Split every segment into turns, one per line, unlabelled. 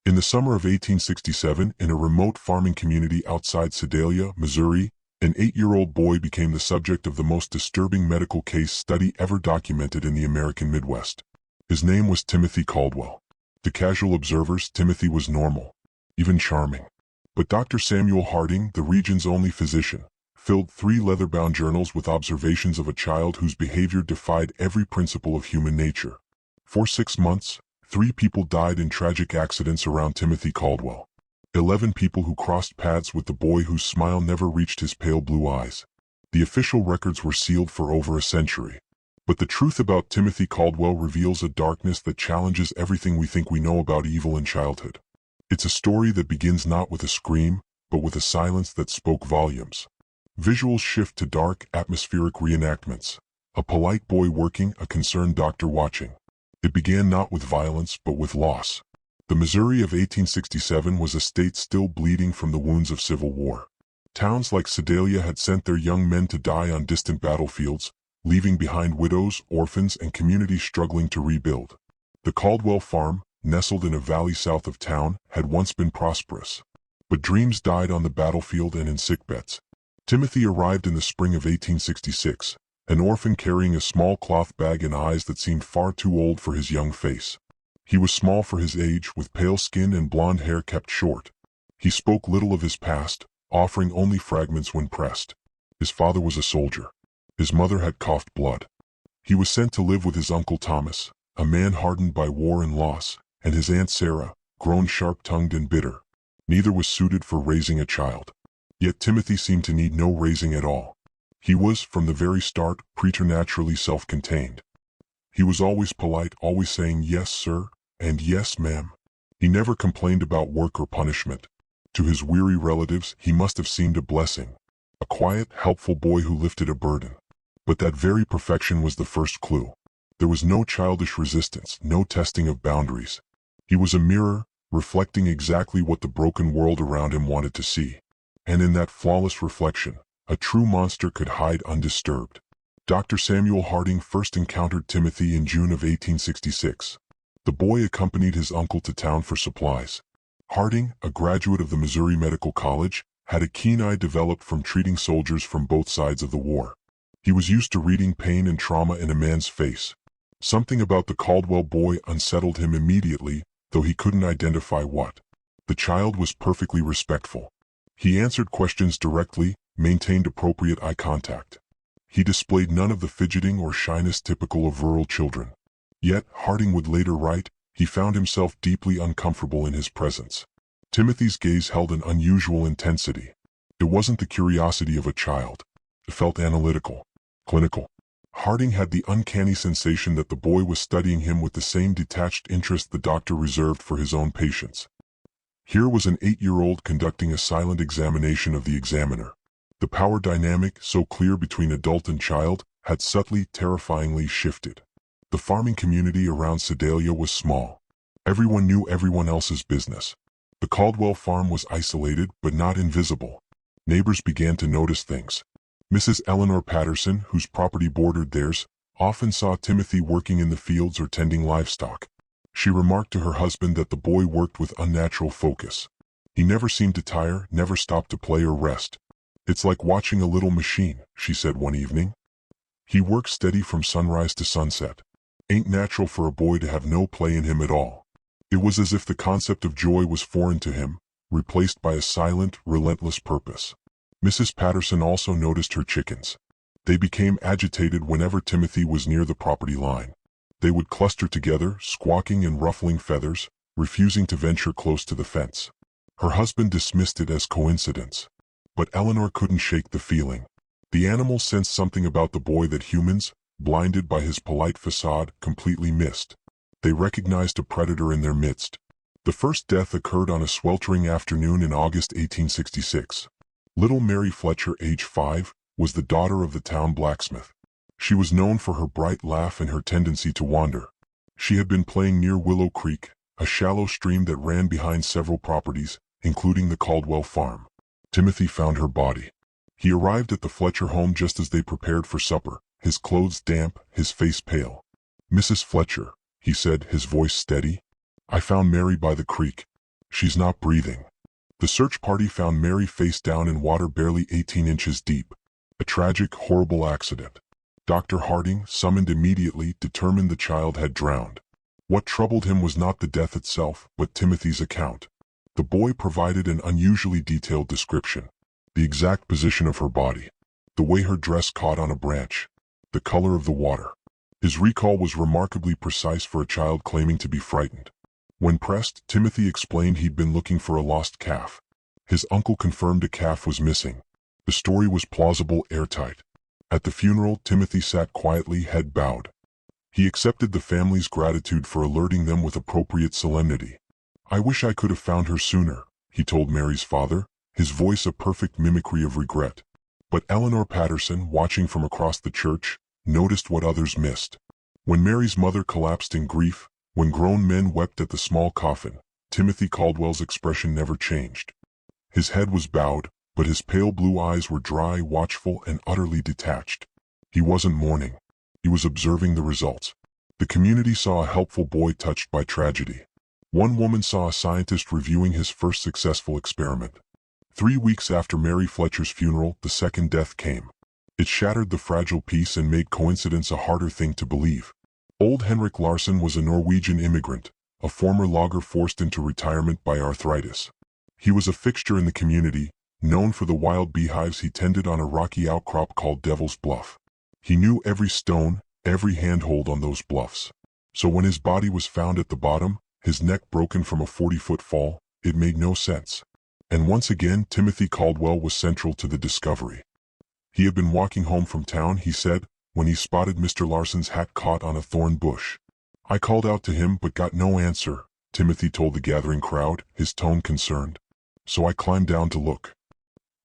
In the summer of 1867, in a remote farming community outside Sedalia, Missouri, an 8-year-old boy became the subject of the most disturbing medical case study ever documented in the American Midwest. His name was Timothy Caldwell. To casual observers, Timothy was normal, even charming. But Dr. Samuel Harding, the region's only physician, filled 3 leather-bound journals with observations of a child whose behavior defied every principle of human nature. For 6 months, 3 people died in tragic accidents around Timothy Caldwell. 11 people who crossed paths with the boy whose smile never reached his pale blue eyes. The official records were sealed for over a century. But the truth about Timothy Caldwell reveals a darkness that challenges everything we think we know about evil in childhood. It's a story that begins not with a scream, but with a silence that spoke volumes. Visuals shift to dark, atmospheric reenactments. A polite boy working, a concerned doctor watching. It began not with violence, but with loss. The Missouri of 1867 was a state still bleeding from the wounds of Civil War. Towns like Sedalia had sent their young men to die on distant battlefields, leaving behind widows, orphans, and communities struggling to rebuild. The Caldwell farm, nestled in a valley south of town, had once been prosperous. But dreams died on the battlefield and in sickbeds. Timothy arrived in the spring of 1866, an orphan carrying a small cloth bag and eyes that seemed far too old for his young face. He was small for his age, with pale skin and blonde hair kept short. He spoke little of his past, offering only fragments when pressed. His father was a soldier. His mother had coughed blood. He was sent to live with his uncle Thomas, a man hardened by war and loss, and his aunt Sarah, grown sharp-tongued and bitter. Neither was suited for raising a child. Yet Timothy seemed to need no raising at all. He was, from the very start, preternaturally self-contained. He was always polite, always saying yes, sir, and yes, ma'am. He never complained about work or punishment. To his weary relatives, he must have seemed a blessing. A quiet, helpful boy who lifted a burden. But that very perfection was the first clue. There was no childish resistance, no testing of boundaries. He was a mirror, reflecting exactly what the broken world around him wanted to see. And in that flawless reflection, a true monster could hide undisturbed. Dr. Samuel Harding first encountered Timothy in June of 1866. The boy accompanied his uncle to town for supplies. Harding, a graduate of the Missouri Medical College, had a keen eye developed from treating soldiers from both sides of the war. He was used to reading pain and trauma in a man's face. Something about the Caldwell boy unsettled him immediately, though he couldn't identify what. The child was perfectly respectful. He answered questions directly, maintained appropriate eye contact. He displayed none of the fidgeting or shyness typical of rural children. Yet, Harding would later write, he found himself deeply uncomfortable in his presence. Timothy's gaze held an unusual intensity. It wasn't the curiosity of a child. It felt analytical, clinical. Harding had the uncanny sensation that the boy was studying him with the same detached interest the doctor reserved for his own patients. Here was an 8-year-old conducting a silent examination of the examiner. The power dynamic, so clear between adult and child, had subtly, terrifyingly shifted. The farming community around Sedalia was small. Everyone knew everyone else's business. The Caldwell farm was isolated, but not invisible. Neighbors began to notice things. Mrs. Eleanor Patterson, whose property bordered theirs, often saw Timothy working in the fields or tending livestock. She remarked to her husband that the boy worked with unnatural focus. He never seemed to tire, never stopped to play or rest. "It's like watching a little machine," she said one evening. "He works steady from sunrise to sunset. Ain't natural for a boy to have no play in him at all." It was as if the concept of joy was foreign to him, replaced by a silent, relentless purpose. Mrs. Patterson also noticed her chickens. They became agitated whenever Timothy was near the property line. They would cluster together, squawking and ruffling feathers, refusing to venture close to the fence. Her husband dismissed it as coincidence. But Eleanor couldn't shake the feeling. The animals sensed something about the boy that humans, blinded by his polite facade, completely missed. They recognized a predator in their midst. The first death occurred on a sweltering afternoon in August 1866. Little Mary Fletcher, age 5, was the daughter of the town blacksmith. She was known for her bright laugh and her tendency to wander. She had been playing near Willow Creek, a shallow stream that ran behind several properties, including the Caldwell farm. Timothy found her body. He arrived at the Fletcher home just as they prepared for supper, his clothes damp, his face pale. "Mrs. Fletcher," he said, his voice steady, "I found Mary by the creek. She's not breathing. The search party found Mary face down in water barely 18 inches deep. A tragic, horrible accident. Dr. Harding, summoned immediately, determined the child had drowned. What troubled him was not the death itself, but Timothy's account. The boy provided an unusually detailed description. The exact position of her body. The way her dress caught on a branch. The color of the water. His recall was remarkably precise for a child claiming to be frightened. When pressed, Timothy explained he'd been looking for a lost calf. His uncle confirmed a calf was missing. The story was plausible, airtight. At the funeral, Timothy sat quietly, head bowed. He accepted the family's gratitude for alerting them with appropriate solemnity. "I wish I could have found her sooner," he told Mary's father, his voice a perfect mimicry of regret. But Eleanor Patterson, watching from across the church, noticed what others missed. When Mary's mother collapsed in grief, when grown men wept at the small coffin, Timothy Caldwell's expression never changed. His head was bowed, but his pale blue eyes were dry, watchful, and utterly detached. He wasn't mourning. He was observing the results. The community saw a helpful boy touched by tragedy. One woman saw a scientist reviewing his first successful experiment. 3 weeks after Mary Fletcher's funeral, the second death came. It shattered the fragile peace and made coincidence a harder thing to believe. Old Henrik Larsson was a Norwegian immigrant, a former logger forced into retirement by arthritis. He was a fixture in the community, known for the wild beehives he tended on a rocky outcrop called Devil's Bluff. He knew every stone, every handhold on those bluffs. So when his body was found at the bottom, his neck broken from a 40-foot fall, it made no sense. And once again, Timothy Caldwell was central to the discovery. He had been walking home from town, he said, when he spotted Mr. Larsson's hat caught on a thorn bush. "I called out to him but got no answer," Timothy told the gathering crowd, his tone concerned. "So I climbed down to look."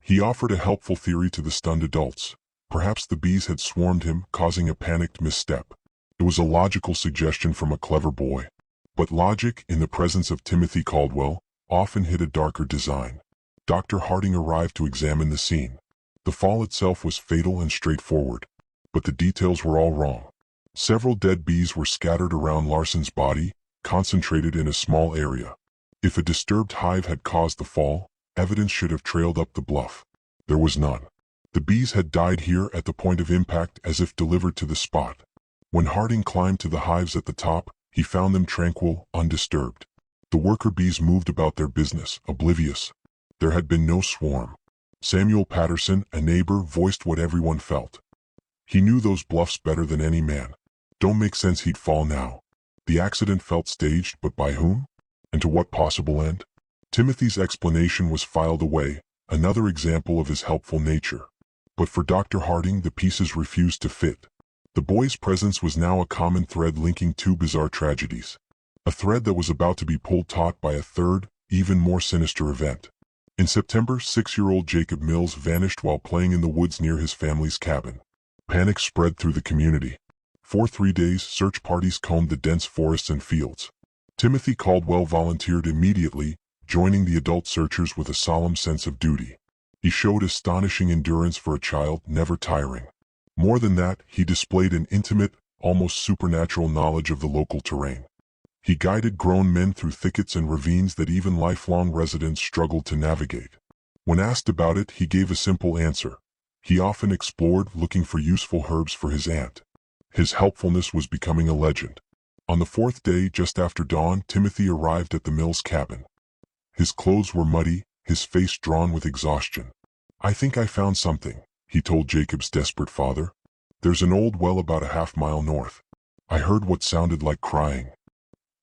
He offered a helpful theory to the stunned adults. Perhaps the bees had swarmed him, causing a panicked misstep. It was a logical suggestion from a clever boy. But logic, in the presence of Timothy Caldwell, often hid a darker design. Dr. Harding arrived to examine the scene. The fall itself was fatal and straightforward. But the details were all wrong. Several dead bees were scattered around Larsson's body, concentrated in a small area. If a disturbed hive had caused the fall, evidence should have trailed up the bluff. There was none. The bees had died here at the point of impact as if delivered to the spot. When Harding climbed to the hives at the top, he found them tranquil, undisturbed. The worker bees moved about their business, oblivious. There had been no swarm. Samuel Patterson, a neighbor, voiced what everyone felt. He knew those bluffs better than any man. Don't make sense he'd fall now. The accident felt staged, but by whom? And to what possible end? Timothy's explanation was filed away, another example of his helpful nature. But for Dr. Harding, the pieces refused to fit. The boy's presence was now a common thread linking two bizarre tragedies. A thread that was about to be pulled taut by a third, even more sinister event. In September, 6-year-old Jacob Mills vanished while playing in the woods near his family's cabin. Panic spread through the community. For 3 days, search parties combed the dense forests and fields. Timothy Caldwell volunteered immediately, joining the adult searchers with a solemn sense of duty. He showed astonishing endurance for a child, never tiring. More than that, he displayed an intimate, almost supernatural knowledge of the local terrain. He guided grown men through thickets and ravines that even lifelong residents struggled to navigate. When asked about it, he gave a simple answer. He often explored, looking for useful herbs for his aunt. His helpfulness was becoming a legend. On the 4th day, just after dawn, Timothy arrived at the Mills cabin. His clothes were muddy, his face drawn with exhaustion. "I think I found something," he told Jacob's desperate father. "There's an old well about a half-mile north. I heard what sounded like crying."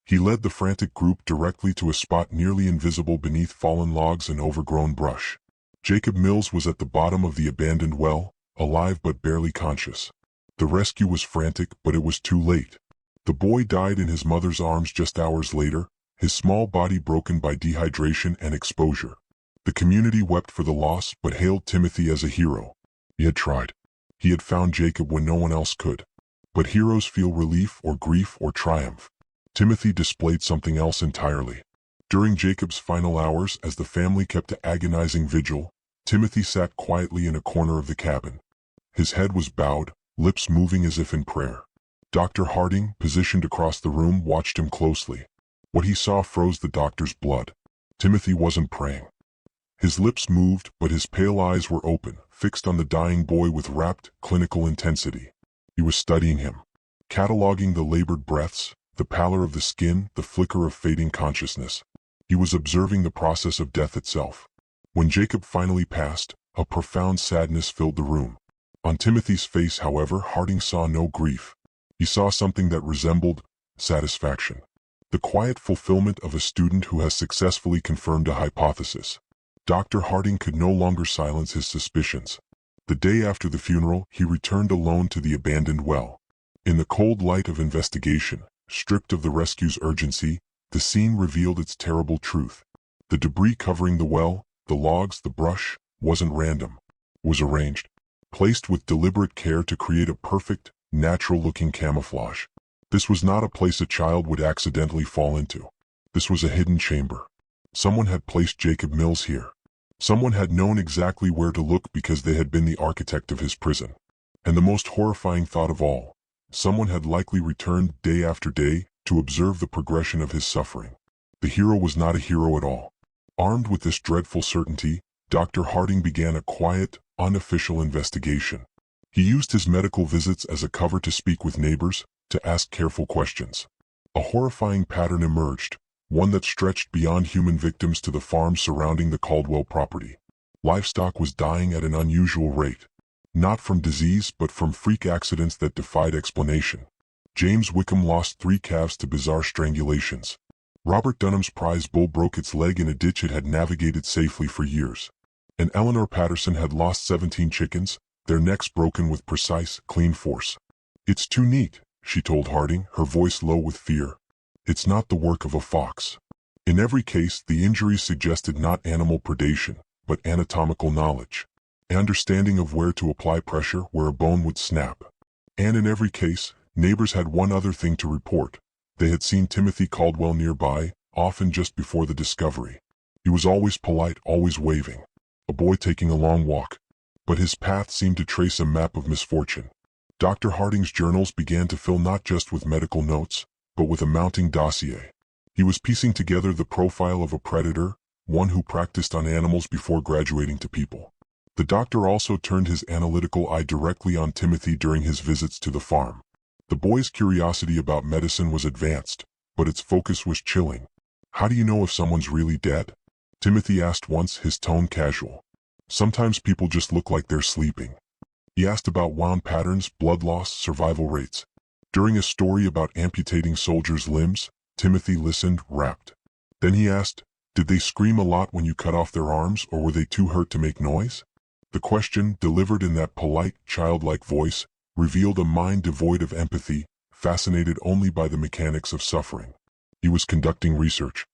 He led the frantic group directly to a spot nearly invisible beneath fallen logs and overgrown brush. Jacob Mills was at the bottom of the abandoned well, alive but barely conscious. The rescue was frantic, but it was too late. The boy died in his mother's arms just hours later, his small body broken by dehydration and exposure. The community wept for the loss, but hailed Timothy as a hero. He had tried. He had found Jacob when no one else could. But heroes feel relief or grief or triumph. Timothy displayed something else entirely. During Jacob's final hours, as the family kept an agonizing vigil, Timothy sat quietly in a corner of the cabin. His head was bowed, lips moving as if in prayer. Dr. Harding, positioned across the room, watched him closely. What he saw froze the doctor's blood. Timothy wasn't praying. His lips moved, but his pale eyes were open, fixed on the dying boy with rapt, clinical intensity. He was studying him, cataloging the labored breaths, the pallor of the skin, the flicker of fading consciousness. He was observing the process of death itself. When Jacob finally passed, a profound sadness filled the room. On Timothy's face, however, Harding saw no grief. He saw something that resembled satisfaction. The quiet fulfillment of a student who has successfully confirmed a hypothesis. Dr. Harding could no longer silence his suspicions. The day after the funeral, he returned alone to the abandoned well. In the cold light of investigation, stripped of the rescue's urgency, the scene revealed its terrible truth. The debris covering the well, the logs, the brush, wasn't random. It was arranged, placed with deliberate care to create a perfect, natural-looking camouflage. This was not a place a child would accidentally fall into. This was a hidden chamber. Someone had placed Jacob Mills here. Someone had known exactly where to look because they had been the architect of his prison. And the most horrifying thought of all, someone had likely returned day after day to observe the progression of his suffering. The hero was not a hero at all. Armed with this dreadful certainty, Dr. Harding began a quiet, unofficial investigation. He used his medical visits as a cover to speak with neighbors, to ask careful questions. A horrifying pattern emerged, one that stretched beyond human victims to the farms surrounding the Caldwell property. Livestock was dying at an unusual rate. Not from disease but from freak accidents that defied explanation. James Wickham lost 3 calves to bizarre strangulations. Robert Dunham's prize bull broke its leg in a ditch it had navigated safely for years. And Eleanor Patterson had lost 17 chickens, their necks broken with precise, clean force. "It's too neat," she told Harding, her voice low with fear. "It's not the work of a fox." In every case, the injuries suggested not animal predation, but anatomical knowledge. An understanding of where to apply pressure where a bone would snap. And in every case, neighbors had one other thing to report. They had seen Timothy Caldwell nearby, often just before the discovery. He was always polite, always waving. A boy taking a long walk. But his path seemed to trace a map of misfortune. Dr. Harding's journals began to fill not just with medical notes, but with a mounting dossier. He was piecing together the profile of a predator, one who practiced on animals before graduating to people. The doctor also turned his analytical eye directly on Timothy during his visits to the farm. The boy's curiosity about medicine was advanced, but its focus was chilling. "How do you know if someone's really dead?" Timothy asked once, his tone casual. "Sometimes people just look like they're sleeping." He asked about wound patterns, blood loss, survival rates. During a story about amputating soldiers' limbs, Timothy listened, rapt. Then he asked, "Did they scream a lot when you cut off their arms, or were they too hurt to make noise?" The question, delivered in that polite, childlike voice, revealed a mind devoid of empathy, fascinated only by the mechanics of suffering. He was conducting research.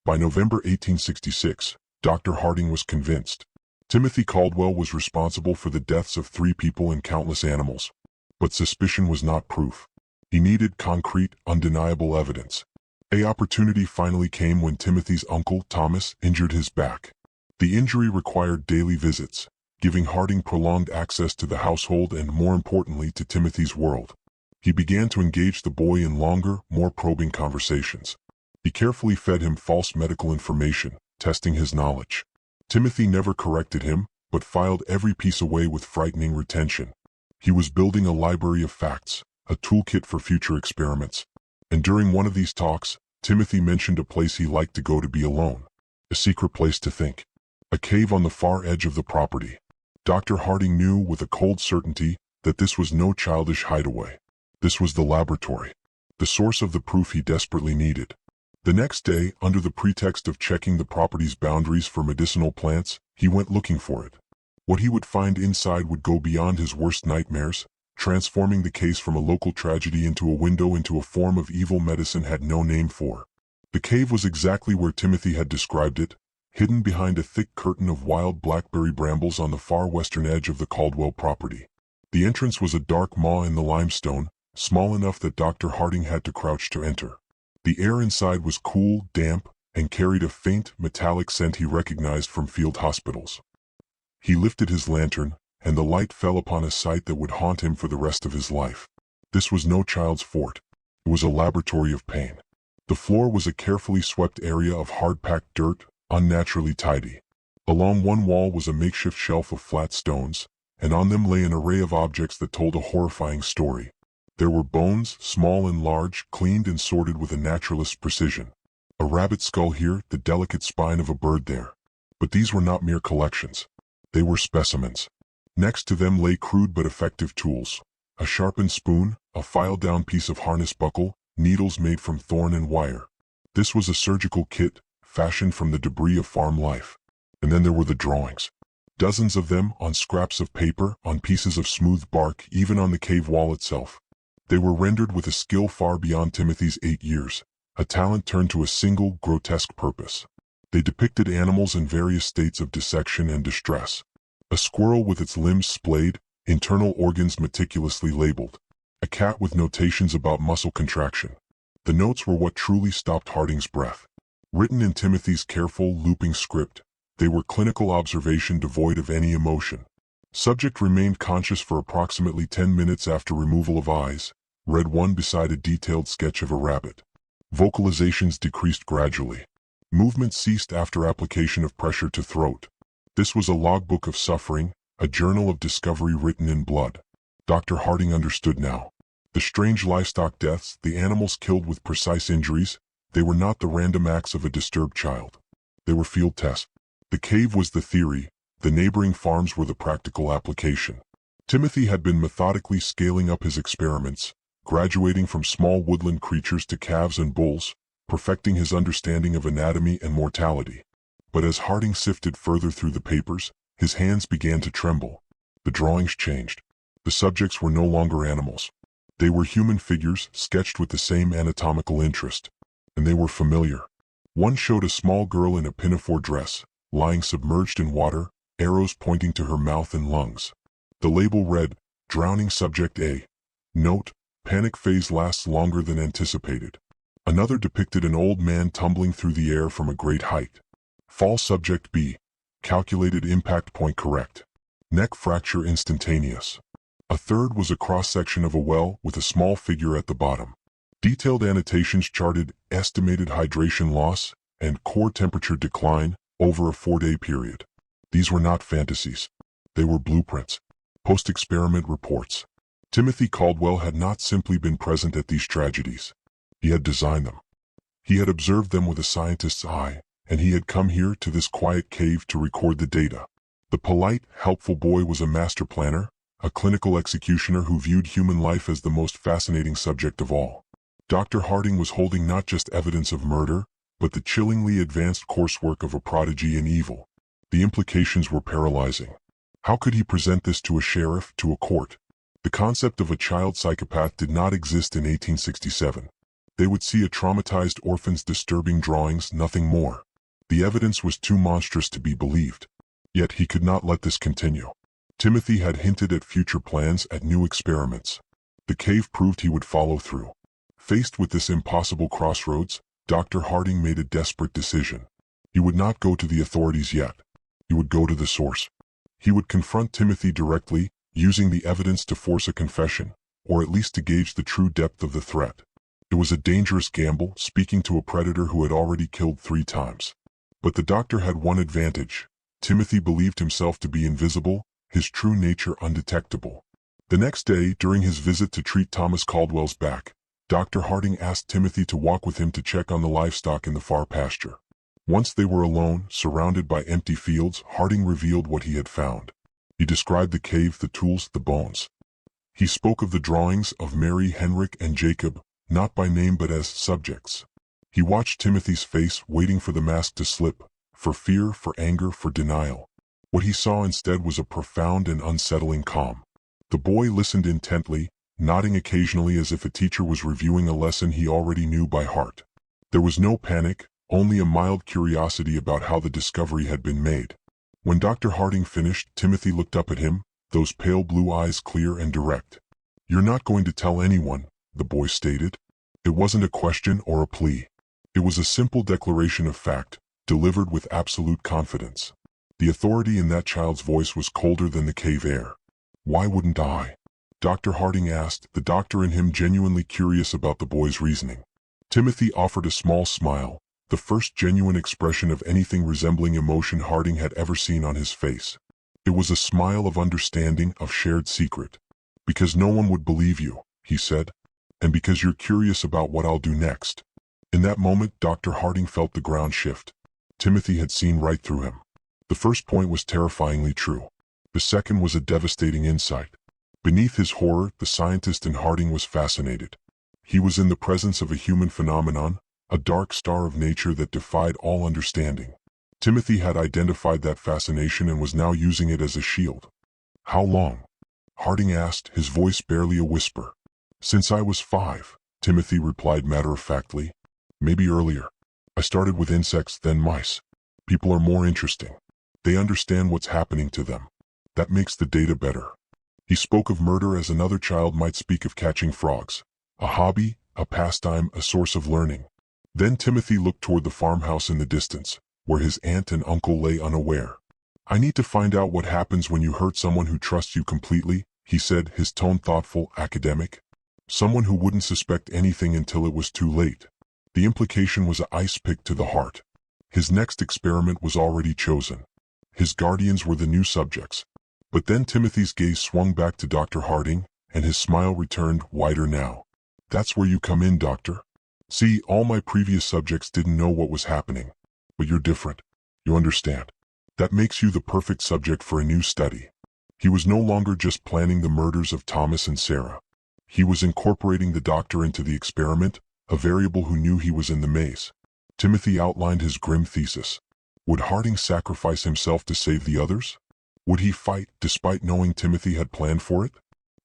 By November 1866, Dr. Harding was convinced. Timothy Caldwell was responsible for the deaths of 3 people and countless animals. But suspicion was not proof. He needed concrete, undeniable evidence. An opportunity finally came when Timothy's uncle, Thomas, injured his back. The injury required daily visits, giving Harding prolonged access to the household and, more importantly, to Timothy's world. He began to engage the boy in longer, more probing conversations. He carefully fed him false medical information, testing his knowledge. Timothy never corrected him, but filed every piece away with frightening retention. He was building a library of facts, a toolkit for future experiments. And during one of these talks, Timothy mentioned a place he liked to go to be alone. A secret place to think. A cave on the far edge of the property. Dr. Harding knew with a cold certainty that this was no childish hideaway. This was the laboratory. The source of the proof he desperately needed. The next day, under the pretext of checking the property's boundaries for medicinal plants, he went looking for it. What he would find inside would go beyond his worst nightmares, transforming the case from a local tragedy into a window into a form of evil medicine had no name for. The cave was exactly where Timothy had described it, hidden behind a thick curtain of wild blackberry brambles on the far western edge of the Caldwell property. The entrance was a dark maw in the limestone, small enough that Dr. Harding had to crouch to enter. The air inside was cool, damp, and carried a faint, metallic scent he recognized from field hospitals. He lifted his lantern, and the light fell upon a sight that would haunt him for the rest of his life. This was no child's fort. It was a laboratory of pain. The floor was a carefully swept area of hard-packed dirt, unnaturally tidy. Along one wall was a makeshift shelf of flat stones, and on them lay an array of objects that told a horrifying story. There were bones, small and large, cleaned and sorted with a naturalist's precision. A rabbit skull here, the delicate spine of a bird there. But these were not mere collections. They were specimens. Next to them lay crude but effective tools. A sharpened spoon, a filed-down piece of harness buckle, needles made from thorn and wire. This was a surgical kit, fashioned from the debris of farm life. And then there were the drawings. Dozens of them, on scraps of paper, on pieces of smooth bark, even on the cave wall itself. They were rendered with a skill far beyond Timothy's 8 years, a talent turned to a single, grotesque purpose. They depicted animals in various states of dissection and distress. A squirrel with its limbs splayed, internal organs meticulously labeled. A cat with notations about muscle contraction. The notes were what truly stopped Harding's breath. Written in Timothy's careful, looping script, they were clinical observation devoid of any emotion. Subject remained conscious for approximately 10 minutes after removal of eyes, read one beside a detailed sketch of a rabbit. Vocalizations decreased gradually. Movement ceased after application of pressure to throat. This was a logbook of suffering, a journal of discovery written in blood. Dr. Harding understood now. The strange livestock deaths, the animals killed with precise injuries, they were not the random acts of a disturbed child. They were field tests. The cave was the theory, the neighboring farms were the practical application. Timothy had been methodically scaling up his experiments, graduating from small woodland creatures to calves and bulls, perfecting his understanding of anatomy and mortality. But as Harding sifted further through the papers, his hands began to tremble. The drawings changed. The subjects were no longer animals. They were human figures, sketched with the same anatomical interest. And they were familiar. One showed a small girl in a pinafore dress, lying submerged in water, arrows pointing to her mouth and lungs. The label read, "Drowning Subject A." Note, panic phase lasts longer than anticipated. Another depicted an old man tumbling through the air from a great height. Fall Subject B. Calculated impact point correct. Neck fracture instantaneous. A third was a cross-section of a well with a small figure at the bottom. Detailed annotations charted estimated hydration loss and core temperature decline over a 4-day period. These were not fantasies. They were blueprints. Post-experiment reports. Timothy Caldwell had not simply been present at these tragedies. He had designed them. He had observed them with a scientist's eye, and he had come here to this quiet cave to record the data. The polite, helpful boy was a master planner, a clinical executioner who viewed human life as the most fascinating subject of all. Dr. Harding was holding not just evidence of murder, but the chillingly advanced coursework of a prodigy in evil. The implications were paralyzing. How could he present this to a sheriff, to a court? The concept of a child psychopath did not exist in 1867. They would see a traumatized orphan's disturbing drawings, nothing more. The evidence was too monstrous to be believed. Yet he could not let this continue. Timothy had hinted at future plans, at new experiments. The cave proved he would follow through. Faced with this impossible crossroads, Dr. Harding made a desperate decision. He would not go to the authorities yet. He would go to the source. He would confront Timothy directly, using the evidence to force a confession, or at least to gauge the true depth of the threat. It was a dangerous gamble, speaking to a predator who had already killed 3 times. But the doctor had one advantage. Timothy believed himself to be invisible, his true nature undetectable. The next day, during his visit to treat Thomas Caldwell's back, Dr. Harding asked Timothy to walk with him to check on the livestock in the far pasture. Once they were alone, surrounded by empty fields, Harding revealed what he had found. He described the cave, the tools, the bones. He spoke of the drawings of Mary, Henrik, and Jacob, not by name but as subjects. He watched Timothy's face, waiting for the mask to slip, for fear, for anger, for denial. What he saw instead was a profound and unsettling calm. The boy listened intently, nodding occasionally as if a teacher was reviewing a lesson he already knew by heart. There was no panic, only a mild curiosity about how the discovery had been made. When Dr. Harding finished, Timothy looked up at him, those pale blue eyes clear and direct. "You're not going to tell anyone," the boy stated. It wasn't a question or a plea. It was a simple declaration of fact, delivered with absolute confidence. The authority in that child's voice was colder than the cave air. "Why wouldn't I?" Dr. Harding asked, the doctor in him genuinely curious about the boy's reasoning. Timothy offered a small smile, the first genuine expression of anything resembling emotion Harding had ever seen on his face. It was a smile of understanding, of shared secret. "Because no one would believe you," he said. "And because you're curious about what I'll do next." In that moment, Dr. Harding felt the ground shift. Timothy had seen right through him. The first point was terrifyingly true. The second was a devastating insight. Beneath his horror, the scientist in Harding was fascinated. He was in the presence of a human phenomenon, a dark star of nature that defied all understanding. Timothy had identified that fascination and was now using it as a shield. "How long?" Harding asked, his voice barely a whisper. "Since I was 5, Timothy replied matter-of-factly. "Maybe earlier. I started with insects, then mice. People are more interesting. They understand what's happening to them. That makes the data better." He spoke of murder as another child might speak of catching frogs. A hobby, a pastime, a source of learning. Then Timothy looked toward the farmhouse in the distance, where his aunt and uncle lay unaware. "I need to find out what happens when you hurt someone who trusts you completely," he said, his tone thoughtful, academic. "Someone who wouldn't suspect anything until it was too late." The implication was an ice pick to the heart. His next experiment was already chosen. His guardians were the new subjects. But then Timothy's gaze swung back to Dr. Harding, and his smile returned, wider now. "That's where you come in, Doctor. See, all my previous subjects didn't know what was happening. But you're different. You understand. That makes you the perfect subject for a new study." He was no longer just planning the murders of Thomas and Sarah. He was incorporating the doctor into the experiment, a variable who knew he was in the maze. Timothy outlined his grim thesis. Would Harding sacrifice himself to save the others? Would he fight, despite knowing Timothy had planned for it?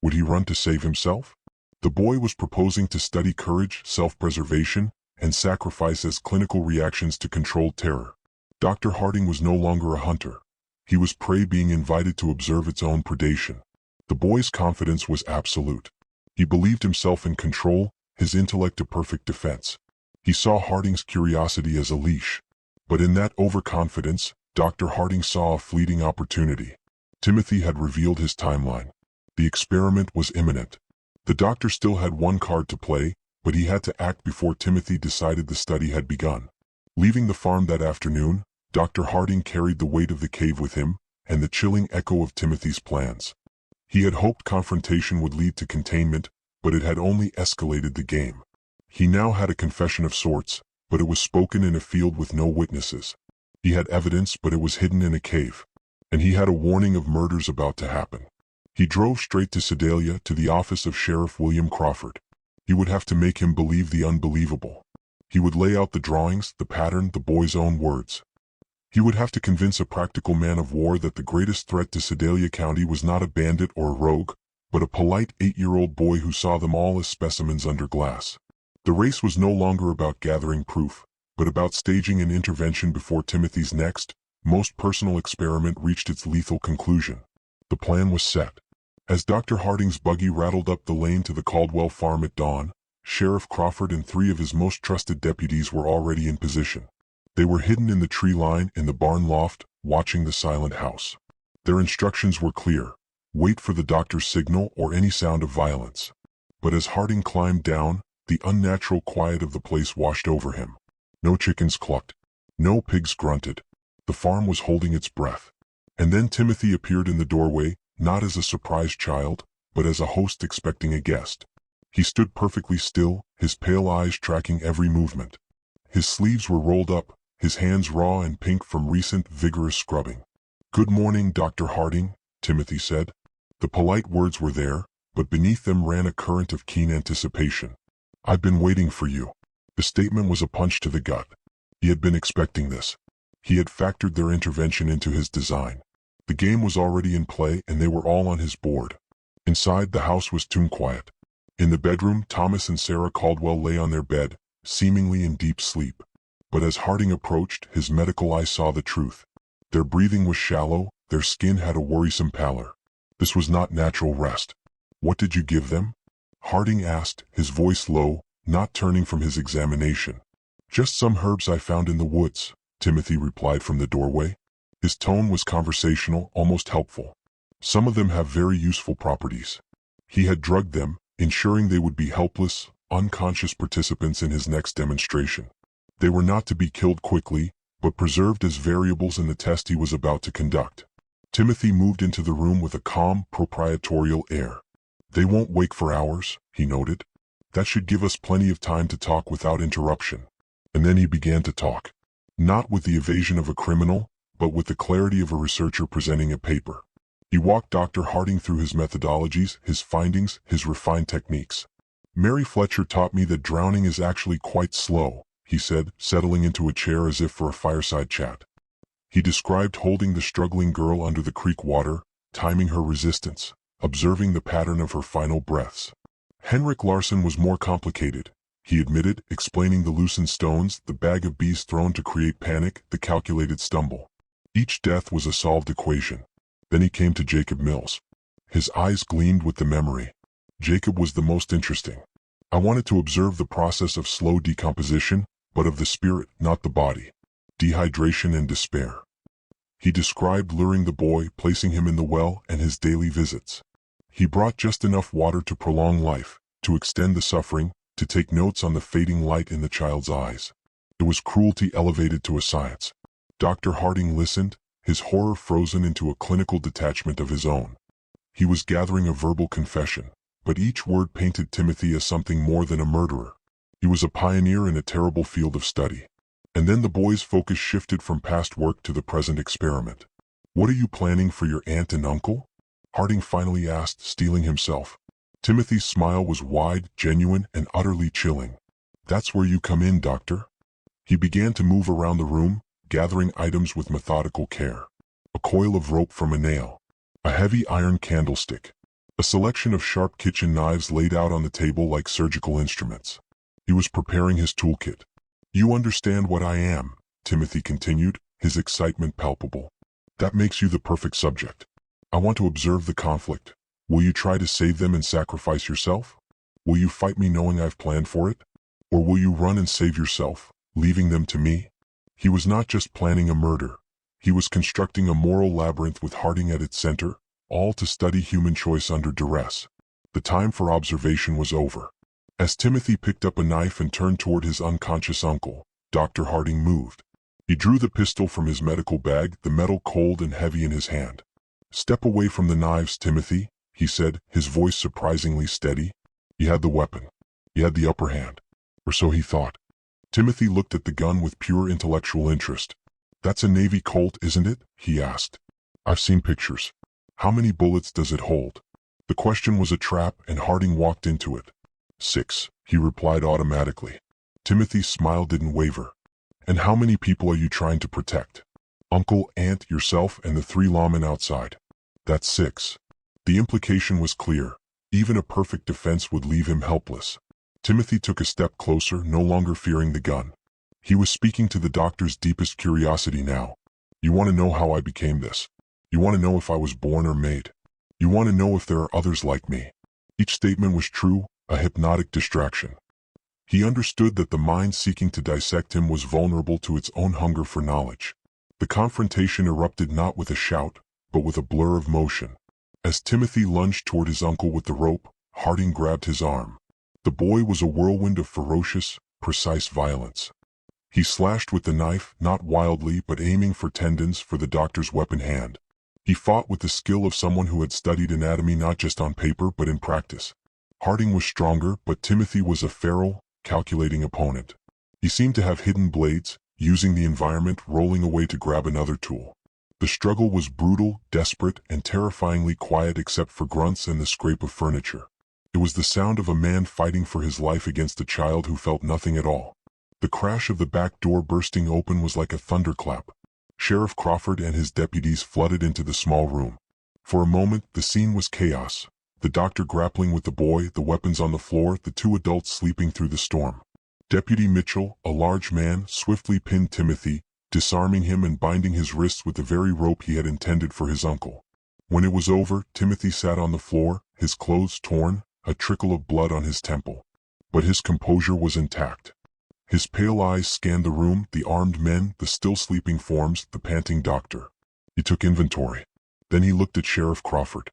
Would he run to save himself? The boy was proposing to study courage, self-preservation, and sacrifice as clinical reactions to controlled terror. Dr. Harding was no longer a hunter. He was prey being invited to observe its own predation. The boy's confidence was absolute. He believed himself in control, his intellect a perfect defense. He saw Harding's curiosity as a leash. But in that overconfidence, Dr. Harding saw a fleeting opportunity. Timothy had revealed his timeline. The experiment was imminent. The doctor still had one card to play, but he had to act before Timothy decided the study had begun. Leaving the farm that afternoon, Dr. Harding carried the weight of the cave with him, and the chilling echo of Timothy's plans. He had hoped confrontation would lead to containment, but it had only escalated the game. He now had a confession of sorts, but it was spoken in a field with no witnesses. He had evidence, but it was hidden in a cave. And he had a warning of murders about to happen. He drove straight to Sedalia, to the office of Sheriff William Crawford. He would have to make him believe the unbelievable. He would lay out the drawings, the pattern, the boy's own words. He would have to convince a practical man of war that the greatest threat to Sedalia County was not a bandit or a rogue, but a polite 8-year-old boy who saw them all as specimens under glass. The race was no longer about gathering proof, but about staging an intervention before Timothy's next, most personal experiment reached its lethal conclusion. The plan was set. As Dr. Harding's buggy rattled up the lane to the Caldwell farm at dawn, Sheriff Crawford and 3 of his most trusted deputies were already in position. They were hidden in the tree line in the barn loft, watching the silent house. Their instructions were clear: wait for the doctor's signal or any sound of violence. But as Harding climbed down, the unnatural quiet of the place washed over him. No chickens clucked. No pigs grunted. The farm was holding its breath. And then Timothy appeared in the doorway, not as a surprised child, but as a host expecting a guest. He stood perfectly still, his pale eyes tracking every movement. His sleeves were rolled up, his hands raw and pink from recent, vigorous scrubbing. "Good morning, Dr. Harding," Timothy said. The polite words were there, but beneath them ran a current of keen anticipation. "I've been waiting for you." The statement was a punch to the gut. He had been expecting this. He had factored their intervention into his design. The game was already in play and they were all on his board. Inside, the house was tomb quiet. In the bedroom, Thomas and Sarah Caldwell lay on their bed, seemingly in deep sleep. But as Harding approached, his medical eye saw the truth. Their breathing was shallow, their skin had a worrisome pallor. This was not natural rest. "What did you give them?" Harding asked, his voice low, not turning from his examination. "Just some herbs I found in the woods," Timothy replied from the doorway. His tone was conversational, almost helpful. "Some of them have very useful properties." He had drugged them, ensuring they would be helpless, unconscious participants in his next demonstration. They were not to be killed quickly, but preserved as variables in the test he was about to conduct. Timothy moved into the room with a calm, proprietorial air. "They won't wake for hours," he noted. "That should give us plenty of time to talk without interruption." And then he began to talk. Not with the evasion of a criminal, but with the clarity of a researcher presenting a paper. He walked Dr. Harding through his methodologies, his findings, his refined techniques. "Mary Fletcher taught me that drowning is actually quite slow," he said, settling into a chair as if for a fireside chat. He described holding the struggling girl under the creek water, timing her resistance, observing the pattern of her final breaths. Henrik Larsson was more complicated, he admitted, explaining the loosened stones, the bag of bees thrown to create panic, the calculated stumble. Each death was a solved equation. Then he came to Jacob Mills. His eyes gleamed with the memory. Jacob was the most interesting. "I wanted to observe the process of slow decomposition, but of the spirit, not the body. Dehydration and despair." He described luring the boy, placing him in the well, and his daily visits. He brought just enough water to prolong life, to extend the suffering, to take notes on the fading light in the child's eyes. It was cruelty elevated to a science. Dr. Harding listened, his horror frozen into a clinical detachment of his own. He was gathering a verbal confession, but each word painted Timothy as something more than a murderer. He was a pioneer in a terrible field of study. And then the boy's focus shifted from past work to the present experiment. "What are you planning for your aunt and uncle?" Harding finally asked, steeling himself. Timothy's smile was wide, genuine, and utterly chilling. "That's where you come in, Doctor." He began to move around the room, gathering items with methodical care. A coil of rope from a nail. A heavy iron candlestick. A selection of sharp kitchen knives laid out on the table like surgical instruments. He was preparing his toolkit. "You understand what I am," Timothy continued, his excitement palpable. "That makes you the perfect subject. I want to observe the conflict. Will you try to save them and sacrifice yourself? Will you fight me knowing I've planned for it? Or will you run and save yourself, leaving them to me?" He was not just planning a murder. He was constructing a moral labyrinth with Harding at its center, all to study human choice under duress. The time for observation was over. As Timothy picked up a knife and turned toward his unconscious uncle, Dr. Harding moved. He drew the pistol from his medical bag, the metal cold and heavy in his hand. "Step away from the knives, Timothy," he said, his voice surprisingly steady. He had the weapon. He had the upper hand. Or so he thought. Timothy looked at the gun with pure intellectual interest. "That's a Navy Colt, isn't it?" he asked. "I've seen pictures. How many bullets does it hold?" The question was a trap, and Harding walked into it. "6, he replied automatically. Timothy's smile didn't waver. "And how many people are you trying to protect?" "Uncle, aunt, yourself, and the 3 lawmen outside." "That's 6. The implication was clear. Even a perfect defense would leave him helpless. Timothy took a step closer, no longer fearing the gun. He was speaking to the doctor's deepest curiosity now. "You want to know how I became this? You want to know if I was born or made? You want to know if there are others like me?" Each statement was true, a hypnotic distraction. He understood that the mind seeking to dissect him was vulnerable to its own hunger for knowledge. The confrontation erupted not with a shout, but with a blur of motion. As Timothy lunged toward his uncle with the rope, Harding grabbed his arm. The boy was a whirlwind of ferocious, precise violence. He slashed with the knife, not wildly but aiming for tendons for the doctor's weapon hand. He fought with the skill of someone who had studied anatomy not just on paper but in practice. Harding was stronger, but Timothy was a feral, calculating opponent. He seemed to have hidden blades, using the environment, rolling away to grab another tool. The struggle was brutal, desperate, and terrifyingly quiet except for grunts and the scrape of furniture. It was the sound of a man fighting for his life against a child who felt nothing at all. The crash of the back door bursting open was like a thunderclap. Sheriff Crawford and his deputies flooded into the small room. For a moment, the scene was chaos. The doctor grappling with the boy, the weapons on the floor, the 2 adults sleeping through the storm. Deputy Mitchell, a large man, swiftly pinned Timothy, disarming him and binding his wrists with the very rope he had intended for his uncle. When it was over, Timothy sat on the floor, his clothes torn, a trickle of blood on his temple. But his composure was intact. His pale eyes scanned the room, the armed men, the still sleeping forms, the panting doctor. He took inventory. Then he looked at Sheriff Crawford.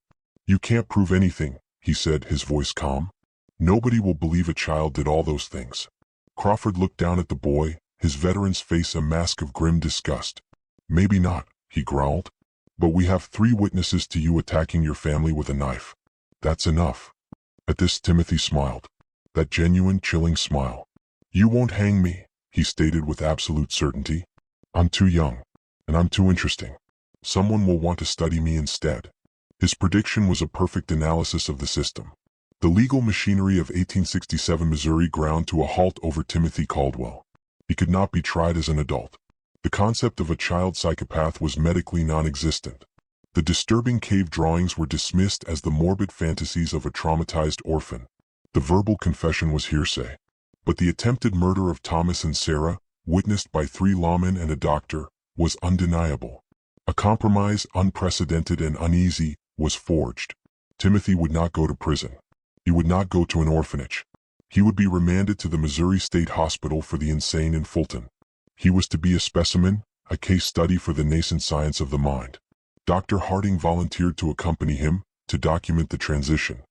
"You can't prove anything," he said, his voice calm. "Nobody will believe a child did all those things." Crawford looked down at the boy, his veteran's face a mask of grim disgust. "Maybe not," he growled. "But we have 3 witnesses to you attacking your family with a knife. That's enough." At this, Timothy smiled. That genuine, chilling smile. "You won't hang me," he stated with absolute certainty. "I'm too young. And I'm too interesting. Someone will want to study me instead." His prediction was a perfect analysis of the system. The legal machinery of 1867 Missouri ground to a halt over Timothy Caldwell. He could not be tried as an adult. The concept of a child psychopath was medically non-existent. The disturbing cave drawings were dismissed as the morbid fantasies of a traumatized orphan. The verbal confession was hearsay. But the attempted murder of Thomas and Sarah, witnessed by 3 lawmen and a doctor, was undeniable. A compromise, unprecedented and uneasy, was forged. Timothy would not go to prison. He would not go to an orphanage. He would be remanded to the Missouri State Hospital for the Insane in Fulton. He was to be a specimen, a case study for the nascent science of the mind. Dr. Harding volunteered to accompany him, to document the transition.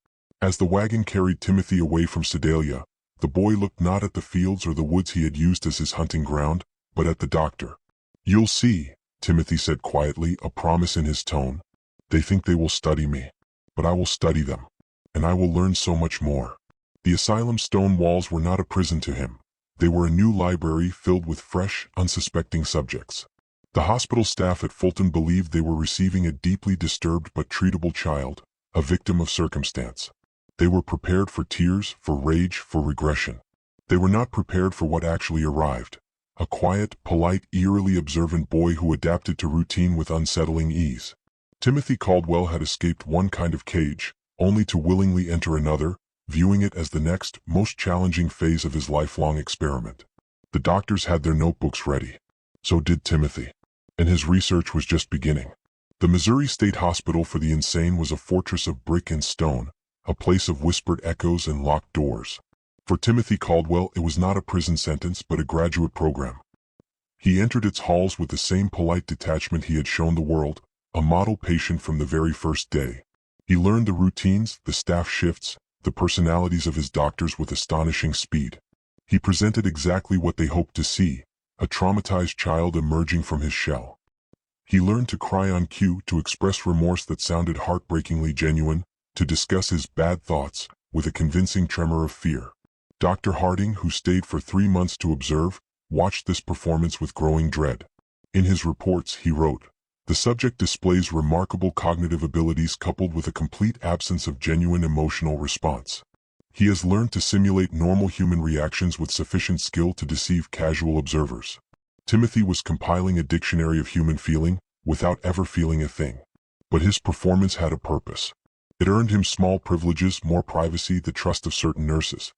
As the wagon carried Timothy away from Sedalia, the boy looked not at the fields or the woods he had used as his hunting ground, but at the doctor. "You'll see," Timothy said quietly, a promise in his tone. "They think they will study me. But I will study them. And I will learn so much more." The asylum stone walls were not a prison to him. They were a new library filled with fresh, unsuspecting subjects. The hospital staff at Fulton believed they were receiving a deeply disturbed but treatable child, a victim of circumstance. They were prepared for tears, for rage, for regression. They were not prepared for what actually arrived. A quiet, polite, eerily observant boy who adapted to routine with unsettling ease. Timothy Caldwell had escaped one kind of cage, only to willingly enter another, viewing it as the next, most challenging phase of his lifelong experiment. The doctors had their notebooks ready. So did Timothy. And his research was just beginning. The Missouri State Hospital for the Insane was a fortress of brick and stone, a place of whispered echoes and locked doors. For Timothy Caldwell, it was not a prison sentence but a graduate program. He entered its halls with the same polite detachment he had shown the world, a model patient from the very first day. He learned the routines, the staff shifts, the personalities of his doctors with astonishing speed. He presented exactly what they hoped to see, a traumatized child emerging from his shell. He learned to cry on cue, to express remorse that sounded heartbreakingly genuine, to discuss his bad thoughts with a convincing tremor of fear. Dr. Harding, who stayed for 3 months to observe, watched this performance with growing dread. In his reports, he wrote, "The subject displays remarkable cognitive abilities coupled with a complete absence of genuine emotional response. He has learned to simulate normal human reactions with sufficient skill to deceive casual observers." Timothy was compiling a dictionary of human feeling, without ever feeling a thing. But his performance had a purpose. It earned him small privileges, more privacy, the trust of certain nurses.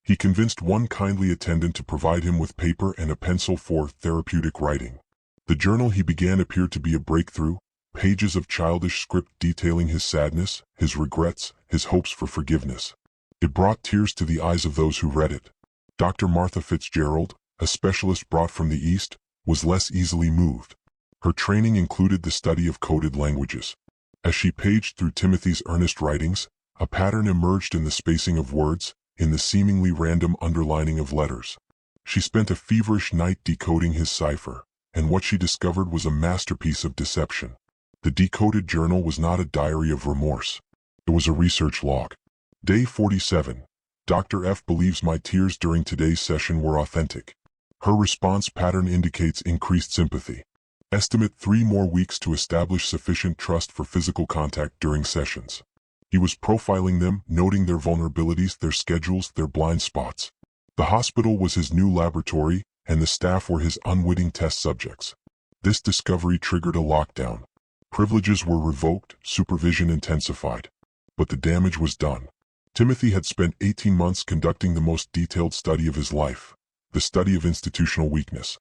He convinced one kindly attendant to provide him with paper and a pencil for therapeutic writing. The journal he began appeared to be a breakthrough, pages of childish script detailing his sadness, his regrets, his hopes for forgiveness. It brought tears to the eyes of those who read it. Dr. Martha Fitzgerald, a specialist brought from the East, was less easily moved. Her training included the study of coded languages. As she paged through Timothy's earnest writings, a pattern emerged in the spacing of words, in the seemingly random underlining of letters. She spent a feverish night decoding his cipher, and what she discovered was a masterpiece of deception. The decoded journal was not a diary of remorse. It was a research log. Day 47. Dr. F believes my tears during today's session were authentic. Her response pattern indicates increased sympathy. Estimate 3 more weeks to establish sufficient trust for physical contact during sessions. He was profiling them, noting their vulnerabilities, their schedules, their blind spots. The hospital was his new laboratory, and the staff were his unwitting test subjects. This discovery triggered a lockdown. Privileges were revoked, supervision intensified. But the damage was done. Timothy had spent 18 months conducting the most detailed study of his life, the study of institutional weakness.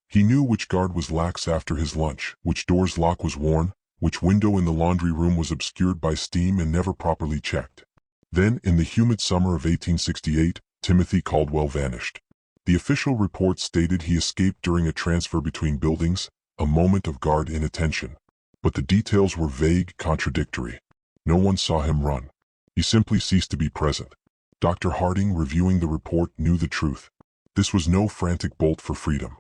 He knew which guard was lax after his lunch, which door's lock was worn, which window in the laundry room was obscured by steam and never properly checked. Then, in the humid summer of 1868, Timothy Caldwell vanished. The official report stated he escaped during a transfer between buildings, a moment of guard inattention. But the details were vague, contradictory. No one saw him run. He simply ceased to be present. Dr. Harding, reviewing the report, knew the truth. This was no frantic bolt for freedom.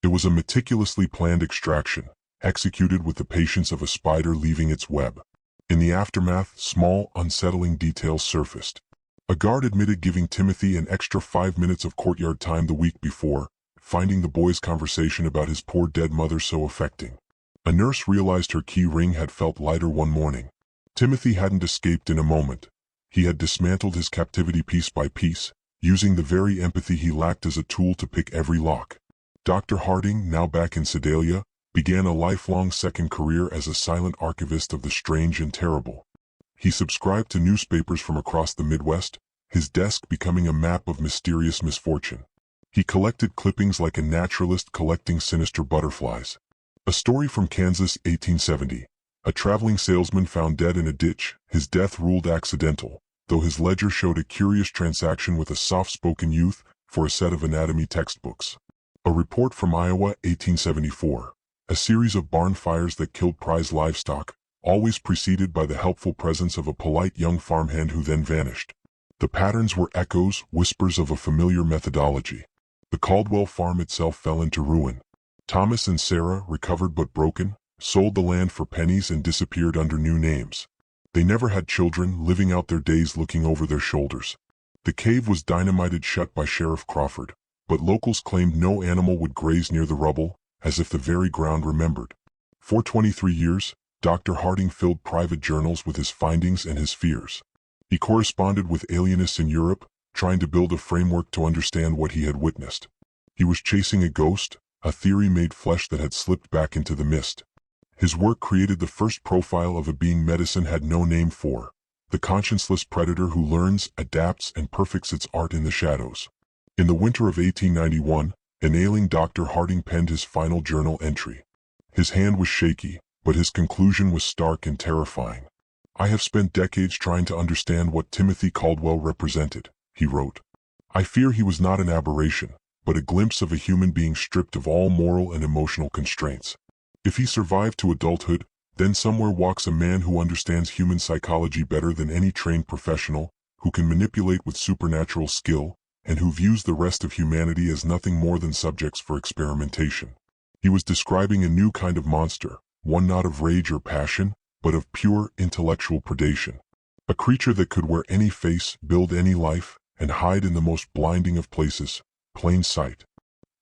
It was a meticulously planned extraction, executed with the patience of a spider leaving its web. In the aftermath, small, unsettling details surfaced. A guard admitted giving Timothy an extra 5 minutes of courtyard time the week before, finding the boy's conversation about his poor dead mother so affecting. A nurse realized her key ring had felt lighter one morning. Timothy hadn't escaped in a moment. He had dismantled his captivity piece by piece, using the very empathy he lacked as a tool to pick every lock. Dr. Harding, now back in Sedalia, began a lifelong second career as a silent archivist of the strange and terrible. He subscribed to newspapers from across the Midwest, his desk becoming a map of mysterious misfortune. He collected clippings like a naturalist collecting sinister butterflies. A story from Kansas, 1870. A traveling salesman found dead in a ditch, his death ruled accidental, though his ledger showed a curious transaction with a soft-spoken youth for a set of anatomy textbooks. A report from Iowa, 1874. A series of barn fires that killed prize livestock, always preceded by the helpful presence of a polite young farmhand who then vanished. The patterns were echoes, whispers of a familiar methodology. The Caldwell farm itself fell into ruin. Thomas and Sarah, recovered but broken, sold the land for pennies and disappeared under new names. They never had children, living out their days looking over their shoulders. The cave was dynamited shut by Sheriff Crawford, but locals claimed no animal would graze near the rubble, as if the very ground remembered. For 23 years, Dr. Harding filled private journals with his findings and his fears. He corresponded with alienists in Europe, trying to build a framework to understand what he had witnessed. He was chasing a ghost, a theory made flesh that had slipped back into the mist. His work created the first profile of a being medicine had no name for, the conscienceless predator who learns, adapts, and perfects its art in the shadows. In the winter of 1891, an ailing Dr. Harding penned his final journal entry. His hand was shaky, but his conclusion was stark and terrifying. "I have spent decades trying to understand what Timothy Caldwell represented," he wrote. "I fear he was not an aberration, but a glimpse of a human being stripped of all moral and emotional constraints. If he survived to adulthood, then somewhere walks a man who understands human psychology better than any trained professional, who can manipulate with supernatural skill, and who views the rest of humanity as nothing more than subjects for experimentation." He was describing a new kind of monster, one not of rage or passion, but of pure intellectual predation. A creature that could wear any face, build any life, and hide in the most blinding of places, plain sight.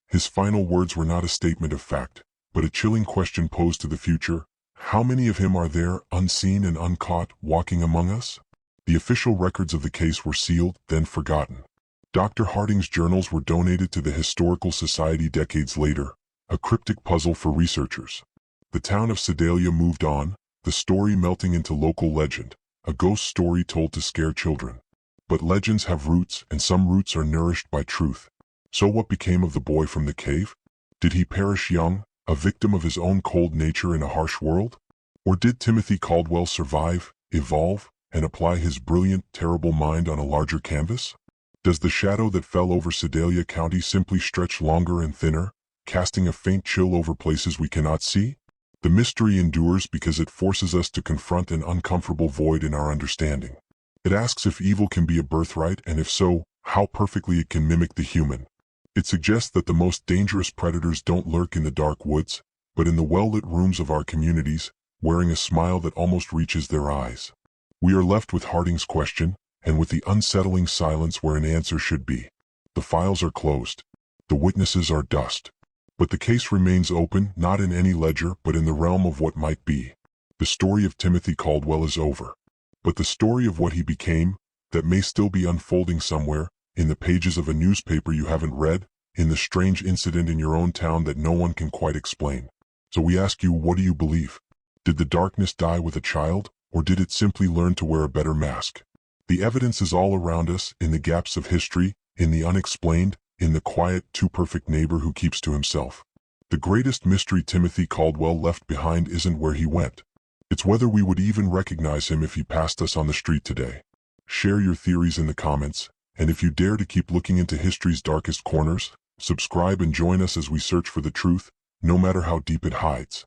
His final words were not a statement of fact, but a chilling question posed to the future: how many of him are there, unseen and uncaught, walking among us? The official records of the case were sealed, then forgotten. Dr. Harding's journals were donated to the Historical Society decades later, a cryptic puzzle for researchers. The town of Sedalia moved on, the story melting into local legend, a ghost story told to scare children. But legends have roots, and some roots are nourished by truth. So what became of the boy from the cave? Did he perish young, a victim of his own cold nature in a harsh world? Or did Timothy Caldwell survive, evolve, and apply his brilliant, terrible mind on a larger canvas? Does the shadow that fell over Sedalia County simply stretch longer and thinner, casting a faint chill over places we cannot see? The mystery endures because it forces us to confront an uncomfortable void in our understanding. It asks if evil can be a birthright, and if so, how perfectly it can mimic the human. It suggests that the most dangerous predators don't lurk in the dark woods, but in the well-lit rooms of our communities, wearing a smile that almost reaches their eyes. We are left with Harding's question, and with the unsettling silence where an answer should be. The files are closed. The witnesses are dust. But the case remains open, not in any ledger, but in the realm of what might be. The story of Timothy Caldwell is over. But the story of what he became, that may still be unfolding somewhere, in the pages of a newspaper you haven't read, in the strange incident in your own town that no one can quite explain. So we ask you, what do you believe? Did the darkness die with a child, or did it simply learn to wear a better mask? The evidence is all around us, in the gaps of history, in the unexplained, in the quiet, too-perfect neighbor who keeps to himself. The greatest mystery Timothy Caldwell left behind isn't where he went. It's whether we would even recognize him if he passed us on the street today. Share your theories in the comments, and if you dare to keep looking into history's darkest corners, subscribe and join us as we search for the truth, no matter how deep it hides.